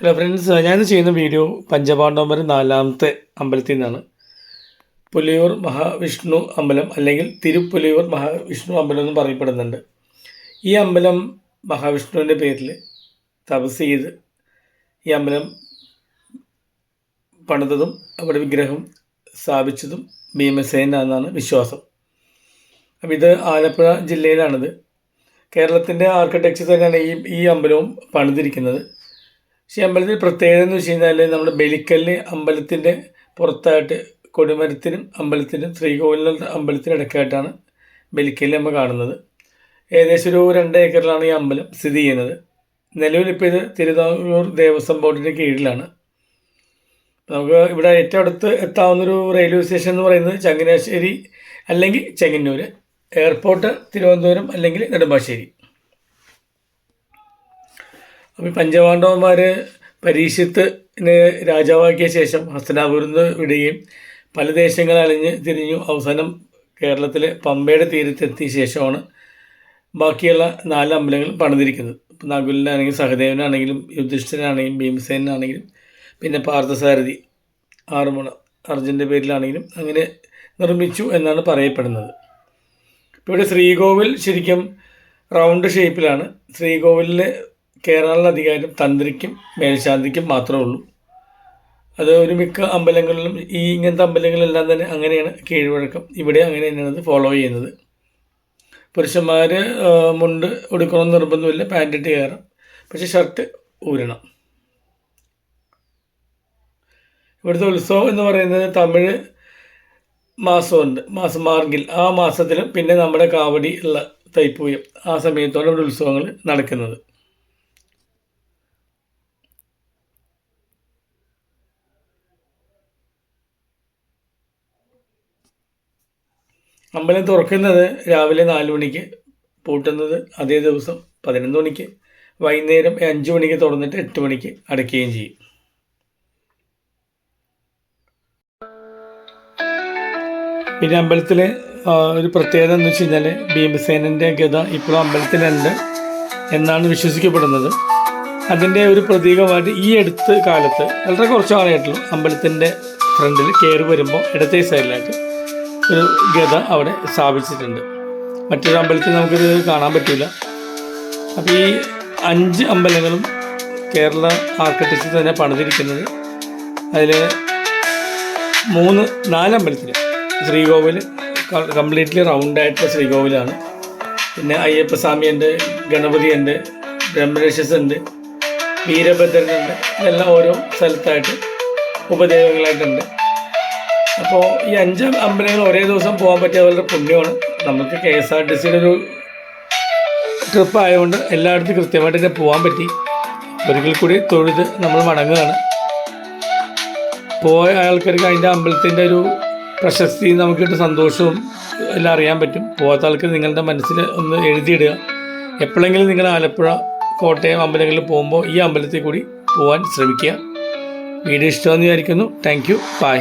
Hello friends, ഞാൻ ചെയ്യുന്ന video പഞ്ചപാണ്ഡവന്മാർ നാലാമത്തെ അമ്പലത്തിൽ നിന്നാണ്. പുലിയൂർ മഹാവിഷ്ണു അമ്പലം അല്ലെങ്കിൽ തിരുപ്പുലിയൂർ മഹാവിഷ്ണു അമ്പലം എന്ന് പറയപ്പെടുന്നുണ്ട്. ഈ അമ്പലം മഹാവിഷ്ണുവിൻ്റെ പേരിൽ തപസ് ചെയ്ത് ഈ അമ്പലം പണിതതും അവിടെ വിഗ്രഹം സ്ഥാപിച്ചതും ഭീമസേനാണെന്നാണ് വിശ്വാസം. അപ്പോൾ ഇത് ആലപ്പുഴ ജില്ലയിലാണിത്. കേരളത്തിൻ്റെ ആർക്കിടെക്ചർ തന്നെയാണ് ഈ അമ്പലവും പണിതിരിക്കുന്നത്. പക്ഷേ ഈ അമ്പലത്തിൽ പ്രത്യേകത എന്ന് വെച്ച് കഴിഞ്ഞാൽ നമ്മുടെ ബലിക്കല്ല് അമ്പലത്തിൻ്റെ പുറത്തായിട്ട് കൊടിമരത്തിനും അമ്പലത്തിനും ശ്രീകോവിലിനും അമ്പലത്തിനിടയ്ക്കായിട്ടാണ് ബലിക്കല്ല് നമ്മൾ കാണുന്നത്. ഏകദേശം ഒരു 2 ഏക്കറിലാണ് ഈ അമ്പലം സ്ഥിതി ചെയ്യുന്നത്. നിലവിലിപ്പോൾ ഇത് തിരുവിതാംകൂർ ദേവസ്വം ബോർഡിൻ്റെ കീഴിലാണ്. നമുക്ക് ഇവിടെ ഏറ്റവും അടുത്ത് എത്താവുന്നൊരു റെയിൽവേ സ്റ്റേഷൻ എന്ന് പറയുന്നത് ചങ്ങനാശ്ശേരി അല്ലെങ്കിൽ ചെങ്ങന്നൂർ, എയർപോർട്ട് തിരുവനന്തപുരം അല്ലെങ്കിൽ നെടുമ്പാശ്ശേരി. അപ്പോൾ പഞ്ചപാണ്ഡവന്മാർ പരീക്ഷത്തിന് രാജാവാക്കിയ ശേഷം ഹസ്തിനാപുരത്ത് നിന്ന് വിടുകയും പല ദേശങ്ങൾ അലഞ്ഞ് തിരിഞ്ഞു അവസാനം കേരളത്തിലെ പമ്പയുടെ തീരത്തെത്തിയ ശേഷമാണ് ബാക്കിയുള്ള 4 അമ്പലങ്ങൾ പണിതിരിക്കുന്നത്. ഇപ്പോൾ നകുലിനാണെങ്കിലും സഹദേവനാണെങ്കിലും യുധിഷ്ഠിരനാണെങ്കിലും ഭീമസേനാണെങ്കിലും പിന്നെ പാർത്ഥസാരഥി ആറുമുള അർജുൻ്റെ പേരിലാണെങ്കിലും അങ്ങനെ നിർമ്മിച്ചു എന്നാണ് പറയപ്പെടുന്നത്. ഇപ്പോൾ ഇവിടെ ശ്രീകോവിൽ ശരിക്കും റൗണ്ട് ഷേപ്പിലാണ്. ശ്രീകോവിലിൽ കയറാനുള്ള അധികാരം തന്ത്രിക്കും മേൽശാന്തിക്കും മാത്രമേ ഉള്ളൂ. അത് ഒരു മിക്ക അമ്പലങ്ങളിലും ഇങ്ങനത്തെ അമ്പലങ്ങളിലെല്ലാം തന്നെ അങ്ങനെയാണ് കീഴ്വഴക്കം. ഇവിടെ അങ്ങനെ തന്നെയാണ് അത് ഫോളോ ചെയ്യുന്നത്. പുരുഷന്മാർ മുണ്ട് ഉടുക്കണമെന്ന് നിർബന്ധമില്ല, പാൻറ് ഇട്ട് കയറാം, പക്ഷേ ഷർട്ട് ഊരണം. ഇവിടുത്തെ ഉത്സവം എന്ന് പറയുന്നത് തമിഴ് മാസമുണ്ട്, മാസം മാർഗിൽ, ആ മാസത്തിലും പിന്നെ നമ്മുടെ കാവടി ഉള്ള തൈപ്പൂയം ആ സമയത്തോടെ ഇവിടെ ഉത്സവങ്ങൾ നടക്കുന്നത്. അമ്പലം തുറക്കുന്നത് രാവിലെ 4 മണിക്ക്, പൂട്ടുന്നത് അതേ ദിവസം 11 മണിക്ക്, വൈകുന്നേരം 5 മണിക്ക് തുറന്നിട്ട് 8 മണിക്ക് അടയ്ക്കുകയും ചെയ്യും. പിന്നെ അമ്പലത്തിലെ ഒരു പ്രത്യേകത എന്ന് വെച്ച് കഴിഞ്ഞാൽ ഭീമസേനൻ്റെ ഗത ഇപ്പോഴും അമ്പലത്തിലുണ്ട് എന്നാണ് വിശ്വസിക്കപ്പെടുന്നത്. അതിൻ്റെ ഒരു പ്രതീകമായിട്ട് ഈ അടുത്ത കാലത്ത് വളരെ കുറച്ച് നാളായിട്ടുള്ളൂ അമ്പലത്തിൻ്റെ ഫ്രണ്ടിൽ കയറി വരുമ്പോൾ ഇടത്തെ സൈഡിലായിട്ട് ഒരു ഗത അവിടെ സ്ഥാപിച്ചിട്ടുണ്ട്. മറ്റൊരു അമ്പലത്തിൽ നമുക്കിത് കാണാൻ പറ്റില്ല. അപ്പോൾ ഈ 5 അമ്പലങ്ങളും കേരള ആർക്കിടെക്ചർ തന്നെ പണിതിരിക്കുന്നത്. അതിൽ 4 അമ്പലത്തിൽ ശ്രീകോവിൽ കംപ്ലീറ്റ്ലി റൗണ്ടായിട്ടുള്ള ശ്രീകോവിലാണ്. പിന്നെ അയ്യപ്പസ്വാമിയുണ്ട്, ഗണപതിയുണ്ട്, ബ്രഹ്മരക്ഷസുണ്ട്, വീരഭദ്രനുണ്ട്. ഇതെല്ലാം ഓരോ സ്ഥലത്തായിട്ട് ഉപദേവങ്ങളായിട്ടുണ്ട്. അപ്പോൾ ഈ 5 അമ്പലങ്ങൾ ഒരേ ദിവസം പോകാൻ പറ്റിയ വളരെ പുണ്യമാണ്. നമുക്ക് KSRTCയുടെ ഒരു ട്രിപ്പ് ആയതുകൊണ്ട് എല്ലായിടത്തും കൃത്യമായിട്ട് തന്നെ പോകാൻ പറ്റി. ഒരിക്കൽ കൂടി തൊഴുത് നമ്മൾ മടങ്ങുകയാണ്. പോയ ആൾക്കാർക്ക് അതിൻ്റെ അമ്പലത്തിൻ്റെ ഒരു പ്രശസ്തി നമുക്കിട്ട് സന്തോഷവും എല്ലാം അറിയാൻ പറ്റും. പോകാത്ത ആൾക്കാർ നിങ്ങളുടെ മനസ്സിൽ ഒന്ന് എഴുതിയിടുക. എപ്പോഴെങ്കിലും നിങ്ങൾ ആലപ്പുഴ, കോട്ടയം അമ്പലങ്ങളിൽ പോകുമ്പോൾ ഈ അമ്പലത്തിൽ കൂടി പോകാൻ ശ്രമിക്കുക. വീഡിയോ ഇഷ്ടമെന്ന് വിചാരിക്കുന്നു. Thank you. ബൈ.